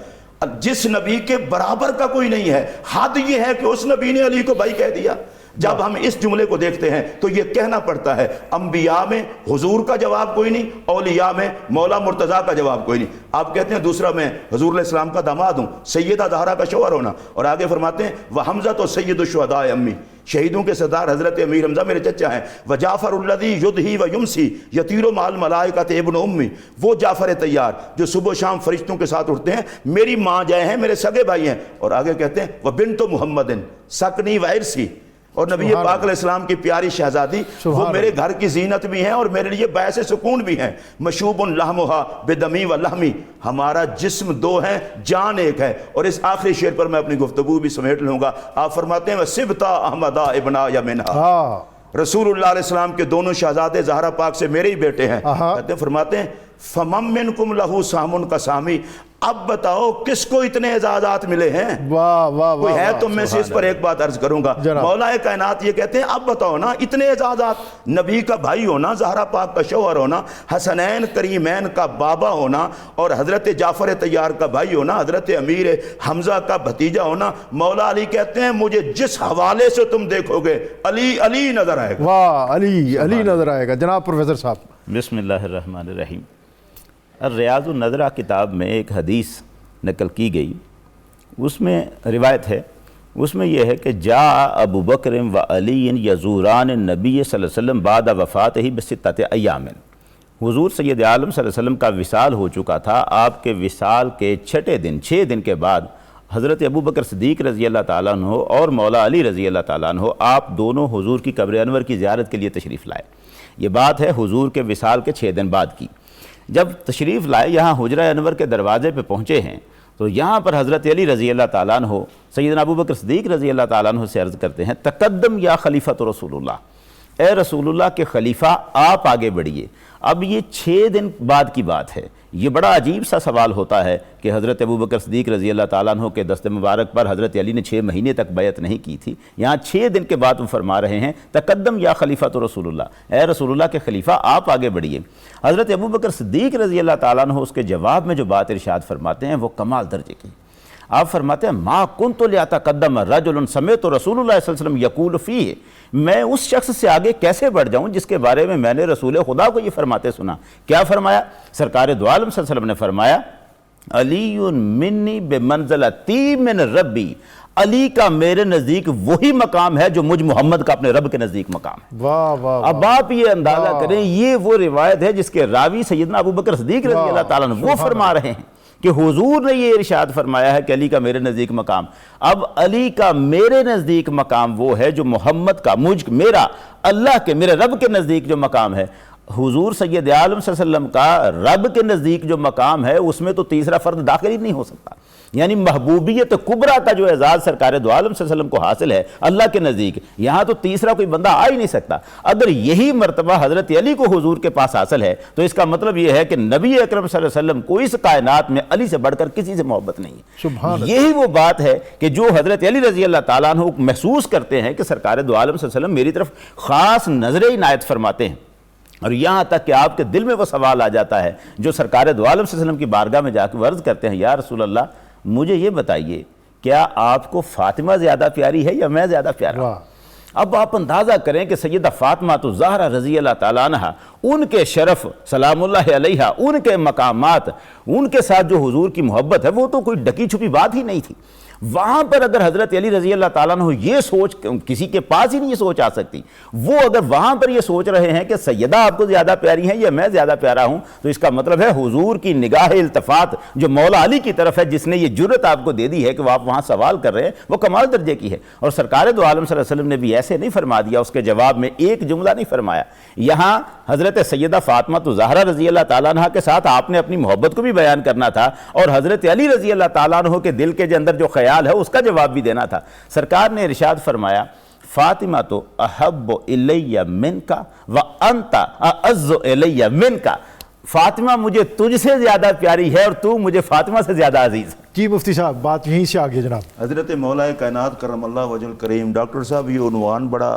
جس نبی کے برابر کا کوئی نہیں ہے, حد یہ ہے کہ اس نبی نے علی کو بھائی کہہ دیا. جب ہم اس جملے کو دیکھتے ہیں تو یہ کہنا پڑتا ہے انبیاء میں حضور کا جواب کوئی نہیں, اولیاء میں مولا مرتضیٰ کا جواب کوئی نہیں. آپ کہتے ہیں دوسرا میں حضور علیہ السلام کا داماد ہوں, سیدہ زہرا کا شوہر ہونا. اور آگے فرماتے ہیں وحمزہ تو سید الشہداء امی, شہیدوں کے سردار حضرت امیر حمزہ میرے چچا ہیں. وجعفر الذی یضحی ویمسی یطیر مع الملائکۃ ابن امی, وہ جعفر طیار جو صبح و شام فرشتوں کے ساتھ اٹھتے ہیں, میری ماں جائے ہیں, میرے سگے بھائی ہیں. اور آگے کہتے ہیں وبنت محمد سکنی وارثی, اور نبی پاک علیہ السلام کی پیاری شہزادی وہ میرے گھر کی زینت بھی ہیں اور میرے لیے باعث سکون بھی ہیں. مشوب لحمھا بدمی و لحمی, ہمارا جسم دو ہیں جان ایک ہے. اور اس آخری شعر پر میں اپنی گفتگو بھی سمیٹ لوں گا. آپ فرماتے ہیں وَسِبْتَا احمدَ ابنا یمنہا, رسول اللہ علیہ السلام کے دونوں شہزادے زہرا پاک سے میرے ہی بیٹے ہیں. کہتے ہیں فرماتے ہیں فَمَم مِّنْكُمْ لَهُ سَامٌ قَسَامِ, اب بتاؤ کس کو اتنے اعزازات ملے ہیں؟ واہ واہ کوئی ہے تو میں سے اس پر ایک بات عرض کروں گا. مولا کائنات یہ کہتے ہیں اب بتاؤ نا اتنے اعزازات, نبی کا بھائی ہونا, زہرا پاک کا شوہر ہونا, حسنین کریمین کا بابا ہونا, اور حضرت جعفر طیار کا بھائی ہونا, حضرت امیر حمزہ کا بھتیجا ہونا. مولا علی کہتے ہیں مجھے جس حوالے سے تم دیکھو گے علی علی نظر آئے گا. واہ, علی علی نظر آئے گا. جناب پروفیسر صاحب. بسم اللہ الرحمن الرحیم. الریاض النظرہ کتاب میں ایک حدیث نقل کی گئی, اس میں روایت ہے, اس میں یہ ہے کہ جاء ابو بکر و علی یزوران النبی صلی اللہ علیہ وسلم بعد وفاتہ بستۃ ایام. حضور سید عالم صلی اللہ علیہ وسلم کا وصال ہو چکا تھا. آپ کے وصال کے چھٹے دن 6 دن کے بعد حضرت ابو بکر صدیق رضی اللہ تعالیٰ عنہ اور مولا علی رضی اللہ تعالیٰ عنہ آپ دونوں حضور کی قبر انور کی زیارت کے لیے تشریف لائے. یہ بات ہے حضور کے وصال کے 6 دن بعد کی. جب تشریف لائے یہاں حجرہ انور کے دروازے پہ پہنچے ہیں تو یہاں پر حضرت علی رضی اللہ تعالیٰ عنہ سیدنا ابو بکر صدیق رضی اللہ تعالیٰ عنہ سے عرض کرتے ہیں تقدم یا خلیفۃ رسول اللہ, اے رسول اللہ کے خلیفہ آپ آگے بڑھیے. اب یہ 6 دن بعد کی بات ہے. یہ بڑا عجیب سا سوال ہوتا ہے کہ حضرت ابو بکر صدیق رضی اللہ تعالیٰ عنہ کے دست مبارک پر حضرت علی نے 6 مہینے تک بیعت نہیں کی تھی, یہاں 6 دن کے بعد وہ فرما رہے ہیں تقدم یا خلیفۃ رسول اللہ, اے رسول اللہ کے خلیفہ آپ آگے بڑھیے. حضرت ابو بکر صدیق رضی اللہ تعالیٰ عنہ اس کے جواب میں جو بات ارشاد فرماتے ہیں وہ کمال درجے کی. آپ فرماتے ہیں ما کنت لیتقدم رجل سمعت رسول اللہ صلی اللہ علیہ وسلم یقول فیہ, میں اس شخص سے آگے کیسے بڑھ جاؤں جس کے بارے میں نے رسول خدا کو یہ فرماتے سنا. کیا فرمایا؟ سرکار دو عالم صلی اللہ علیہ وسلم نے فرمایا علی منی بمنزلتی من ربی, علی کا میرے نزدیک وہی مقام ہے جو مجھ محمد کا اپنے رب کے نزدیک مقام ہے. واہ واہ. اب آپ یہ اندازہ کریں یہ وہ روایت ہے جس کے راوی سیدنا ابو بکر صدیق رضی اللہ تعالیٰ عنہ وہ فرما رہے ہیں کہ حضور نے یہ ارشاد فرمایا ہے کہ علی کا میرے نزدیک مقام. اب علی کا میرے نزدیک مقام وہ ہے جو محمد کا میرا اللہ کے میرے رب کے نزدیک جو مقام ہے. حضور سید عالم صلی اللہ علیہ وسلم کا رب کے نزدیک جو مقام ہے اس میں تو تیسرا فرد داخل ہی نہیں ہو سکتا. یعنی محبوبیت کبریٰ کا جو اعزاز سرکار دو عالم صلی اللہ علیہ وسلم کو حاصل ہے اللہ کے نزدیک, یہاں تو تیسرا کوئی بندہ آ ہی نہیں سکتا. اگر یہی مرتبہ حضرت علی کو حضور کے پاس حاصل ہے تو اس کا مطلب یہ ہے کہ نبی اکرم صلی اللہ علیہ وسلم کو اس کائنات میں علی سے بڑھ کر کسی سے محبت نہیں ہے. یہی وہ بات ہے کہ جو حضرت علی رضی اللہ تعالیٰ عنہ محسوس کرتے ہیں کہ سرکار دو عالم صلی اللہ علیہ وسلم میری طرف خاص نظر عنایت فرماتے ہیں. اور یہاں تک کہ آپ کے دل میں وہ سوال آ جاتا ہے جو سرکار دو عالم صلی اللہ علیہ وسلم کی بارگاہ میں جا کے عرض کرتے ہیں یا رسول اللہ مجھے یہ بتائیے کیا آپ کو فاطمہ زیادہ پیاری ہے یا میں زیادہ پیارا؟ اب آپ اندازہ کریں کہ سیدہ فاطمہ تو زہرا رضی اللہ تعالیٰ عنہ, ان کے شرف سلام اللہ علیہا, ان کے مقامات, ان کے ساتھ جو حضور کی محبت ہے وہ تو کوئی ڈکی چھپی بات ہی نہیں تھی. وہاں پر اگر حضرت علی رضی اللہ تعالیٰ عنہ یہ سوچ، کسی کے پاس ہی نہیں یہ سوچ آ سکتی، وہ اگر وہاں پر یہ سوچ رہے ہیں کہ سیدہ آپ کو زیادہ پیاری ہیں یا میں زیادہ پیارا ہوں، تو اس کا مطلب ہے حضور کی نگاہ التفات جو مولا علی کی طرف ہے، جس نے یہ جرت آپ کو دے دی ہے کہ وہ آپ وہاں سوال کر رہے ہیں، وہ کمال درجے کی ہے۔ اور سرکار دو عالم صلی اللہ علیہ وسلم نے بھی ایسے نہیں فرما دیا، اس کے جواب میں ایک جملہ نہیں فرمایا۔ یہاں حضرت سیدہ فاطمہ زہرا رضی اللہ تعالیٰ عنہ کے ساتھ آپ نے اپنی محبت کو بھی بیان کرنا تھا، اور حضرت علی رضی اللہ تعالیٰ عنہ کے دل کے اندر جو خیال ہے اس کا جواب بھی دینا تھا۔ سرکار نے ارشاد فرمایا فاطمہ تو احب الی منک وانت اعز الی منک، فاطمہ مجھے تجھ سے زیادہ پیاری ہے اور تو مجھے فاطمہ سے زیادہ عزیز ہے۔ جی مفتی صاحب بات یہیں سے آگے جناب۔ حضرت مولا کائنات کرم اللہ وجہ الکریم، ڈاکٹر صاحب یہ عنوان بڑا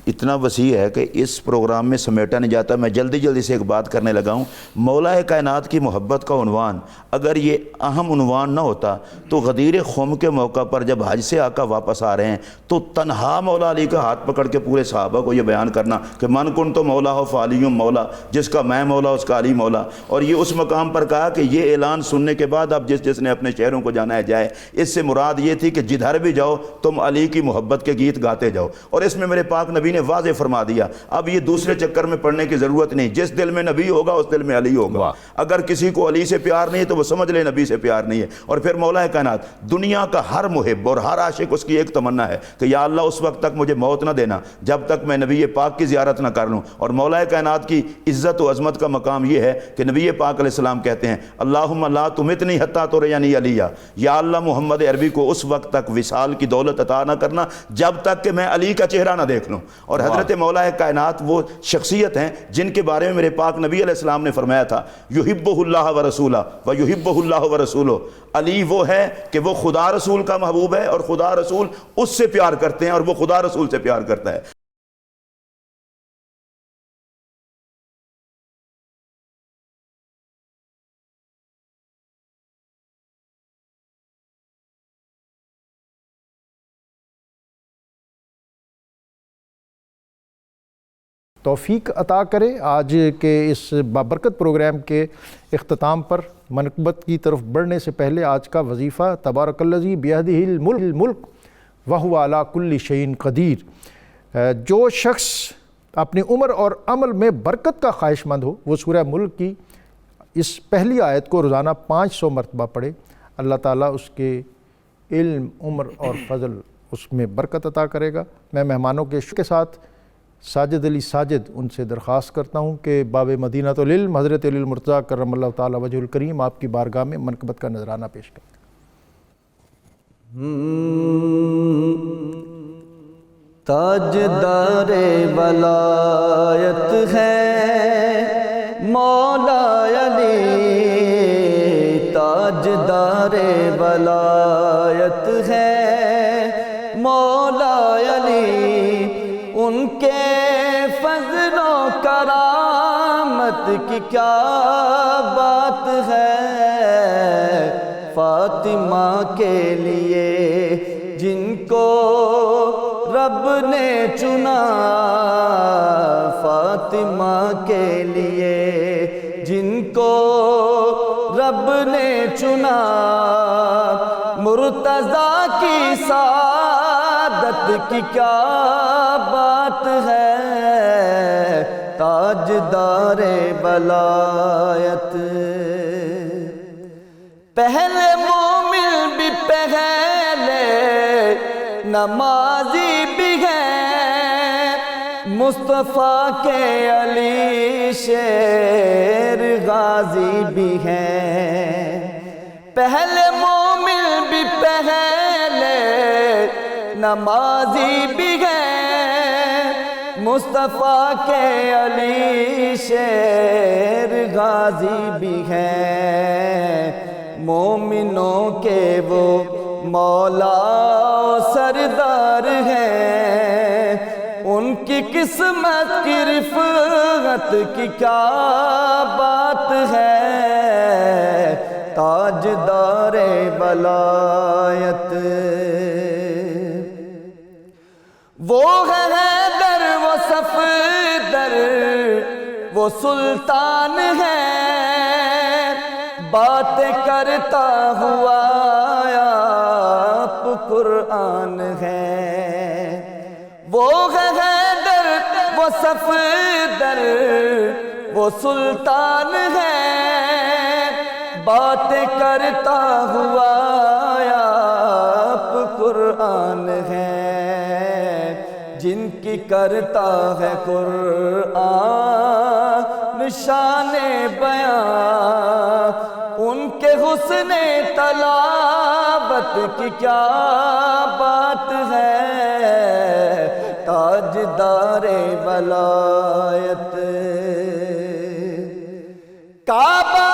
اتنا وسیع ہے کہ اس پروگرام میں سمیٹا نہیں جاتا۔ میں جلدی سے ایک بات کرنے لگا ہوں۔ مولا کائنات کی محبت کا عنوان اگر یہ اہم عنوان نہ ہوتا تو غدیر خم کے موقع پر جب حج سے آقا واپس آ رہے ہیں تو تنہا مولا علی کا ہاتھ پکڑ کے پورے صحابہ کو یہ بیان کرنا کہ من کن تو مولا ہو فعلیم مولا، جس کا میں مولا اس کا علی مولا، اور یہ اس مقام پر کہا کہ یہ اعلان سننے کے بعد اب جس نے اپنے شہروں کو جانا ہے جائے۔ اس سے مراد یہ تھی کہ جدھر بھی جاؤ تم علی کی محبت کے گیت گاتے جاؤ، اور اس میں میرے پاک نبی نے واضح فرما دیا اب یہ دوسرے چکر میں پڑھنے کی ضرورت نہیں، جس دل میں نبی ہوگا اس دل میں علی ہوگا۔ اگر کسی کو علی سے پیار نہیں تو وہ سمجھ لے نبی سے پیار نہیں ہے۔ اور پھر مولا کائنات دنیا کا ہر محب اور ہر عاشق اس کی ایک تمنا ہے کہ یا اللہ اس وقت تک مجھے موت نہ دینا جب تک میں نبی پاک کی زیارت نہ کر لوں۔ اور مولا کائنات کی عزت و عظمت کا مقام یہ ہے کہ نبی پاک علیہ السلام کہتے ہیں اللہم لا تمتنی حتی ترینی علیہ، یا اللہ محمد عربی کو اس وقت تک وصال کی دولت عطا نہ کرنا جب تک کہ میں علی کا چہرہ نہ دیکھ لوں۔ اور حضرت مولا کائنات وہ شخصیت ہیں جن کے بارے میں میرے پاک نبی علیہ السلام نے فرمایا تھا یحبہ اللہ و رسولہ و یحبہ اللہ و رسولہ، علی وہ ہے کہ وہ خدا رسول کا محبوب ہے اور خدا رسول اس سے پیار کرتے ہیں اور وہ خدا رسول سے پیار کرتا ہے۔ توفیق عطا کرے۔ آج کے اس بابرکت پروگرام کے اختتام پر منقبت کی طرف بڑھنے سے پہلے آج کا وظیفہ تبارک الذی بیدہ الملک وہو علی کل شیء قدیر۔ جو شخص اپنی عمر اور عمل میں برکت کا خواہش مند ہو وہ سورہ ملک کی اس پہلی آیت کو روزانہ 500 مرتبہ پڑھے، اللہ تعالیٰ اس کے علم، عمر اور فضل اس میں برکت عطا کرے گا۔ میں مہمانوں کے ساتھ ساجد علی ساجد ان سے درخواست کرتا ہوں کہ باب مدینۃ العلم حضرت علی المرتضیٰ کرم اللہ تعالیٰ وجہ الکریم آپ کی بارگاہ میں منقبت کا نذرانہ پیش کریں۔ تاجدار ولایت ہے مولا علی، تاجدار ولایت ہے مولا علی، ان کے فضل و کرامت کی کیا بات ہے، فاطمہ کے لیے جن کو رب نے چنا، فاطمہ کے لیے جن کو رب نے چنا، مرتضیٰ کی سعادت کی کیا بات ہے، تاجدار ولایت۔ پہلے مومن بھی پہلے نمازی بھی ہے، مصطفیٰ کے علی شیر غازی بھی ہے۔ پہلے مومن بھی پہلے نمازی بھی ہے، مصطفیٰ کے علی شیر غازی بھی ہے۔ مومنوں کے وہ مولا سردار ہیں، ان کی قسمت کی رفعت کی کیا بات ہے، تاجدار ولایت۔ وہ ہے حیدر وہ صفدر وہ سلطان ہے، باتیں کرتا ہوا آپ قرآن ہے، وہ ہے حیدر وہ صفدر وہ سلطان ہے، باتیں کرتا ہوا آپ قرآن ہے، جن کی کرتا ہے قرآن شان بیان، ان کے حسن تلاوت کی کیا بات ہے، تاجدار ولایت۔ کعبہ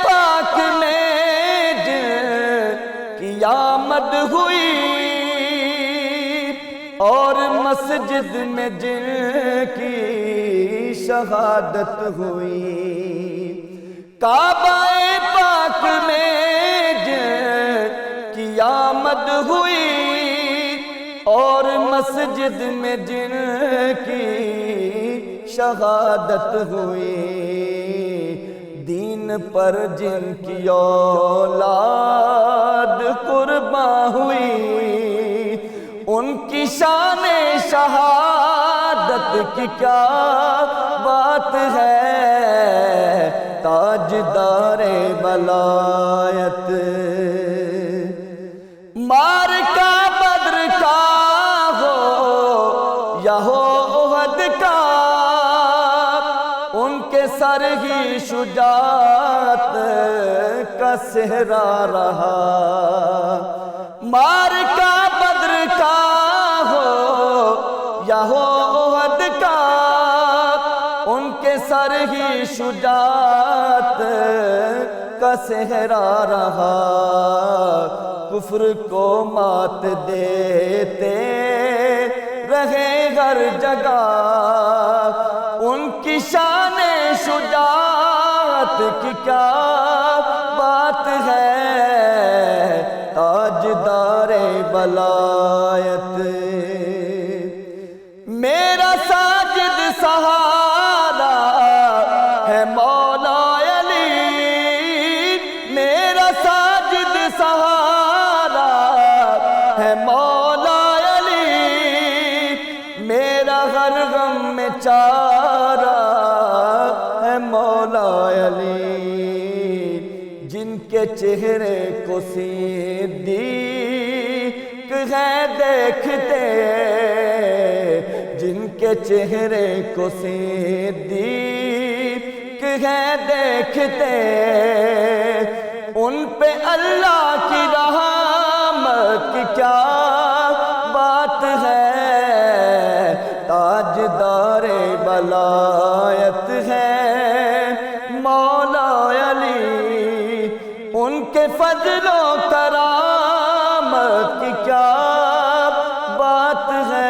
پاک میں جن کی آمد ہوئی اور مسجد میں جن کی شہادت ہوئی، کعبہ پاک میں جن کی آمد ہوئی اور مسجد میں جن کی شہادت ہوئی، دین پر جن کی اولاد قرباں ہوئی، ان کی شان شہادت کی کیا بات ہے، تاجدار ولایت۔ معرکہ بدر کا ہو یا ہو احد کا، ان کے سر ہی شجاعت کا صحرا رہا، معرکہ بدر کا ہو یا ہو احد کا، ان کے سر ہی شجاعت کا صحرا رہا، کفر کو مات دیتے رہے ہر جگہ، ان کی شان شجاعت کی کیا بات ہے، تاجدار ولایت۔ میرا ساجد سہارا ہے مولا علی، میرا ساجد سہارا ہے مولا علی، میرا ہر غم میں چارہ ہے مولا علی، جن کے چہرے کو صدیق ہے دیکھتے، جن کے چہرے کو صدیق ہے دیکھتے، ان پہ اللہ کی رحمت کی کیا بات ہے، تاجدار ولایت ہے مولا علی، ان کے فضل و کرامت کی کیا بات ہے،